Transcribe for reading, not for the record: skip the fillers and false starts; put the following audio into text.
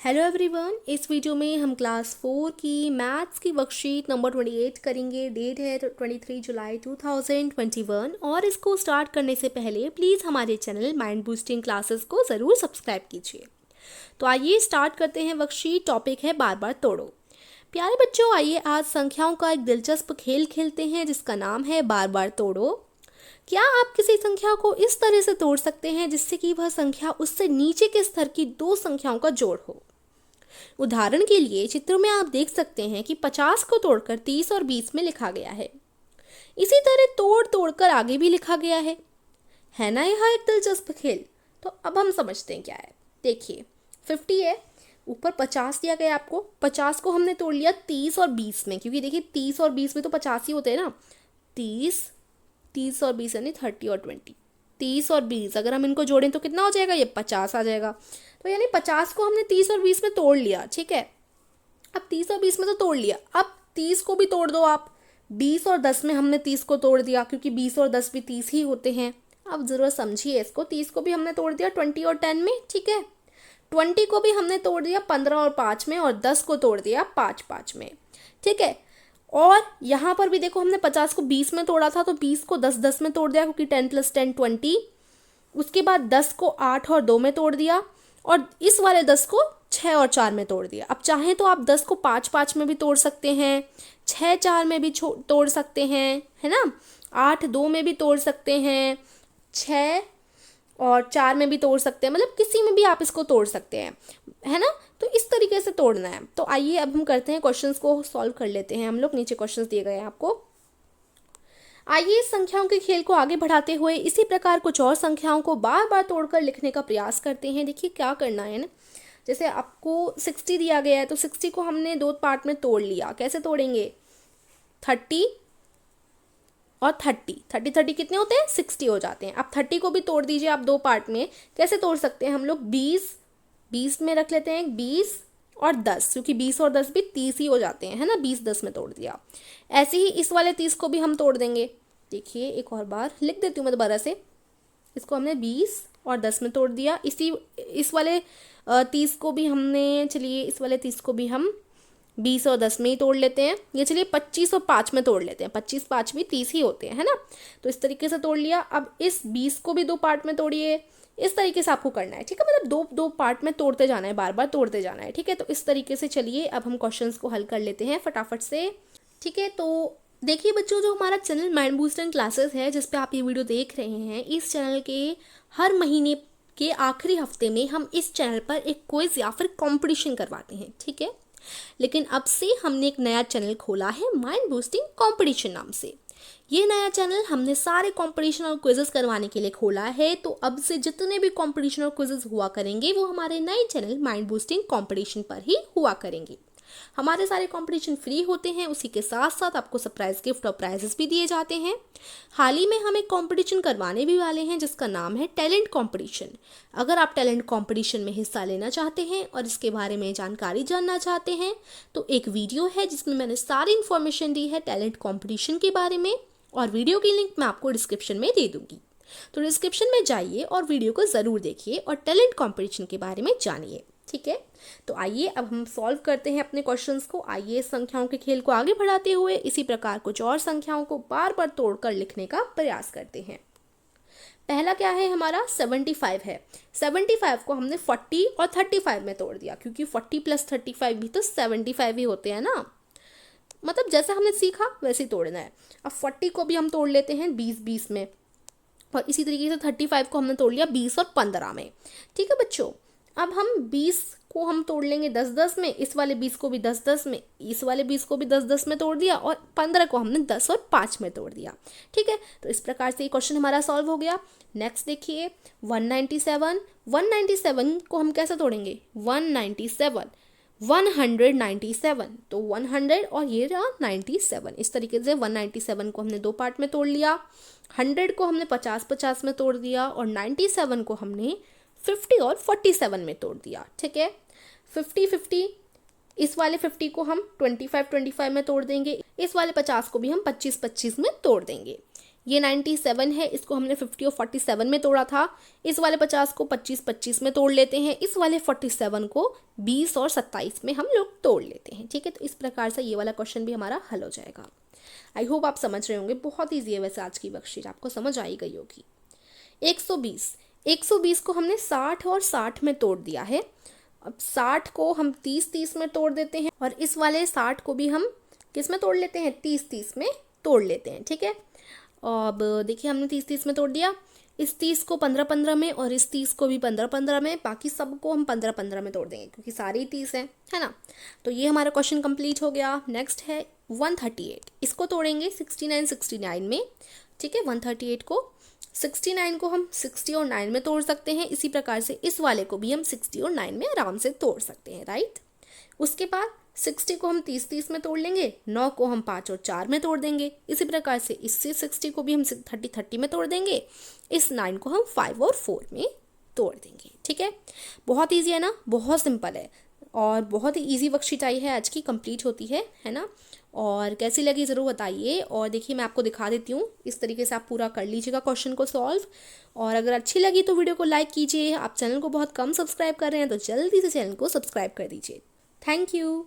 Hello everyone, इस video में हम क्लास 4 की मैथ्स की वर्कशीट नंबर 28 करेंगे। डेट है 23 जुलाई 2021 और इसको स्टार्ट करने से पहले प्लीज़ हमारे चैनल माइंड बूस्टिंग क्लासेस को ज़रूर सब्सक्राइब कीजिए। तो आइए स्टार्ट करते हैं वर्कशीट। टॉपिक है बार बार तोड़ो। प्यारे बच्चों, आइए आज संख्याओं का एक दिलचस्प खेल खेलते हैं जिसका नाम है बार बार तोड़ो। क्या आप किसी संख्या को इस तरह से तोड़ सकते हैं जिससे कि वह संख्या उससे नीचे के स्तर की दो संख्याओं का जोड़ हो? उदाहरण के लिए चित्र में आप देख सकते हैं कि 50 को तोड़कर 30 और 20 में लिखा गया है। इसी तरह तोड़ तोड़कर आगे भी लिखा गया है ना यह एक दिलचस्प खेल। तो अब हम समझते हैं क्या है। देखिए 50 है, ऊपर 50 दिया गया आपको। 50 को हमने तोड़ लिया 30 और 20 में, क्योंकि देखिए 30 और 20 में तो 50 ही होते हैं ना। 30 और 20 यानी 30 और 20। 30 और 20 अगर हम इनको जोड़ें तो कितना हो जाएगा? ये 50 आ जाएगा। तो यानी 50 को हमने 30 और 20 में तोड़ लिया, ठीक है। अब 30 और 20 में तो तोड़ लिया, अब 30 को भी तोड़ दो आप। 20 और 10 में हमने 30 को तोड़ दिया, क्योंकि 20 और 10 भी 30 ही होते हैं। अब जरूर समझिए इसको। 30 को भी हमने तोड़ दिया 20 और 10 में, ठीक है। 20 को भी हमने तोड़ दिया 15 और 5 में, और 10 को तोड़ दिया 5 में, ठीक है। और यहाँ पर भी देखो, हमने 50 को 20 में तोड़ा था तो 20 को 10 में तोड़ दिया, क्योंकि 10 + 10 20। उसके बाद 10 को 8 और 2 में तोड़ दिया, और इस वाले 10 को 6 और 4 में तोड़ दिया। अब चाहें तो आप 10 को 5 में भी तोड़ सकते हैं, 6 4 में भी तोड़ सकते हैं, है ना। 8 2 में भी तोड़ सकते हैं, 6 और 4 में भी तोड़ सकते हैं, मतलब किसी में भी आप इसको तोड़ सकते हैं, है ना। तो इस तरीके से तोड़ना है। तो आइए अब हम करते हैं, क्वेश्चंस को सॉल्व कर लेते हैं हम लोग। नीचे क्वेश्चंस दिए गए हैं आपको। आइए संख्याओं के खेल को आगे बढ़ाते हुए इसी प्रकार कुछ और संख्याओं को बार बार तोड़कर लिखने का प्रयास करते हैं। देखिए क्या करना है ना। जैसे आपको 60 दिया गया है, तो 60 को हमने दो पार्ट में तोड़ लिया। कैसे तोड़ेंगे? 30 और 30 कितने होते हैं? 60 हो जाते हैं। अब 30 को भी तोड़ दीजिए आप दो पार्ट में। कैसे तोड़ सकते हैं हम लोग? 20 में रख लेते हैं, 20 और 10, क्योंकि 20 और 10 भी 30 ही हो जाते हैं, है ना। 20 10 में तोड़ दिया। ऐसे ही इस वाले 30 को भी हम तोड़ देंगे। देखिए एक और बार लिख देती हूँ मैं दोबारा से। इसको हमने 20 और 10 में तोड़ दिया। इस वाले 30 को भी हमने, चलिए इस वाले 30 को भी हम 20 और 10 में ही तोड़ लेते हैं। ये चलिए 25 और 5 में तोड़ लेते हैं। 25 5 भी 30 ही होते हैं, है ना। तो इस तरीके से तोड़ लिया। अब इस 20 को भी दो पार्ट में तोड़िए। इस तरीके से आपको करना है, ठीक है। मतलब दो दो पार्ट में तोड़ते जाना है, बार बार तोड़ते जाना है, ठीक है। तो इस तरीके से चलिए अब हम क्वेश्चंस को हल कर लेते हैं फटाफट से, ठीक है। तो देखिए बच्चों, जो हमारा चैनल माइंड बूस्टिंग क्लासेस है, जिस पे आप ये वीडियो देख रहे हैं, इस चैनल के हर महीने के आखिरी हफ्ते में हम इस चैनल पर एक क्विज या फिर कंपटीशन करवाते हैं, ठीक है। लेकिन अब से हमने एक नया चैनल खोला है माइंड बूस्टिंग कंपटीशन नाम से। ये नया चैनल हमने सारे कंपटीशन और क्विजेस करवाने के लिए खोला है। तो अब से जितने भी कंपटीशन और क्विजेस हुआ करेंगे वो हमारे नए चैनल माइंड बूस्टिंग कंपटीशन पर ही हुआ करेंगे। हमारे सारे कंपटीशन फ्री होते हैं, उसी के साथ साथ आपको सरप्राइज गिफ्ट और प्राइजेस भी दिए जाते हैं। हाल ही में हम एक कंपटीशन करवाने भी वाले हैं जिसका नाम है टैलेंट कंपटीशन। अगर आप टैलेंट कंपटीशन में हिस्सा लेना चाहते हैं और इसके बारे में जानकारी जानना चाहते हैं, तो एक वीडियो है जिसमें मैंने सारी इन्फॉर्मेशन दी है टैलेंट कंपटीशन के बारे में, और वीडियो की लिंक मैं आपको डिस्क्रिप्शन में दे दूंगी। तो डिस्क्रिप्शन में जाइए और वीडियो को ज़रूर देखिए और टैलेंट कंपटीशन के बारे में जानिए, ठीक है। तो आइए अब हम सॉल्व करते हैं अपने क्वेश्चंस को। आइए संख्याओं के खेल को आगे बढ़ाते हुए इसी प्रकार कुछ और संख्याओं को बार बार तोड़कर लिखने का प्रयास करते हैं। पहला क्या है हमारा? 75 है। 75 को हमने 40 और 35 में तोड़ दिया, क्योंकि 40 + 35 भी तो 75 ही होते हैं ना। मतलब जैसा हमने सीखा वैसे ही तोड़ना है। अब 40 को भी हम तोड़ लेते हैं 20 में, और इसी तरीके से 35 को हमने तोड़ लिया 20 और 15 में, ठीक है बच्चों। अब हम 20 को हम तोड़ लेंगे 10 में, इस वाले 20 को भी 10 में, इस वाले 20 को भी 10 में तोड़ दिया, और 15 को हमने 10 और 5 में तोड़ दिया, ठीक है। तो इस प्रकार से ये क्वेश्चन हमारा सॉल्व हो गया। नेक्स्ट देखिए 197 को हम कैसे तोड़ेंगे? 197 197, तो 100 और ये रहा 97। इस तरीके से 197 को हमने दो पार्ट में तोड़ लिया। 100 को हमने 50 में तोड़ दिया, और 97 को हमने 50 और 47 में तोड़ दिया, ठीक है। 50 इस वाले 50 को हम 25 में तोड़ देंगे। इस वाले 50 को भी हम 25 में तोड़ देंगे। ये 97 है, इसको हमने 50 और 47 में तोड़ा था। इस वाले 50 को 25 में तोड़ लेते हैं, इस वाले 47 को 20 और 27 में हम लोग तोड़ लेते हैं। ठीक है, तो इस प्रकार से ये वाला क्वेश्चन भी हमारा हल हो जाएगा। आई होप आप समझ रहे होंगे, बहुत ईजी है वैसे आज की वर्कशीट, आपको समझ आई गई होगी। 120 को हमने 60 और 60 में तोड़ दिया है। अब 60 को हम 30 में तोड़ देते हैं और इस वाले 60 को भी हम किस में तोड़ लेते हैं, 30 में तोड़ लेते हैं। ठीक है, अब देखिए हमने 30 में तोड़ दिया, इस 30 को 15 में और इस 30 को भी 15 में, बाकी सबको हम 15 में तोड़ देंगे क्योंकि सारे ही 30 हैं, है ना। तो ये हमारा क्वेश्चन कंप्लीट हो गया। नेक्स्ट है 138, इसको तोड़ेंगे 69 में। ठीक है, 138 को 69 को हम 60 और 9 में तोड़ सकते हैं, इसी प्रकार से इस वाले को भी हम 60 और 9 में आराम से तोड़ सकते हैं, राइट। उसके बाद 60 को हम 30 में तोड़ लेंगे, 9 को हम 5 और 4 में तोड़ देंगे, इसी प्रकार से इससे 60 को भी हम 30 में तोड़ देंगे, इस 9 को हम 5 और 4 में तोड़ देंगे। ठीक है, बहुत ईजी है ना, बहुत सिंपल है और बहुत ही ईजी वर्कशीट आई है आज की, कंप्लीट होती है ना। और कैसी लगी ज़रूर बताइए। और देखिए मैं आपको दिखा देती हूँ, इस तरीके से आप पूरा कर लीजिएगा क्वेश्चन को सॉल्व। और अगर अच्छी लगी तो वीडियो को लाइक कीजिए। आप चैनल को बहुत कम सब्सक्राइब कर रहे हैं तो जल्दी से चैनल को सब्सक्राइब कर दीजिए। Thank you.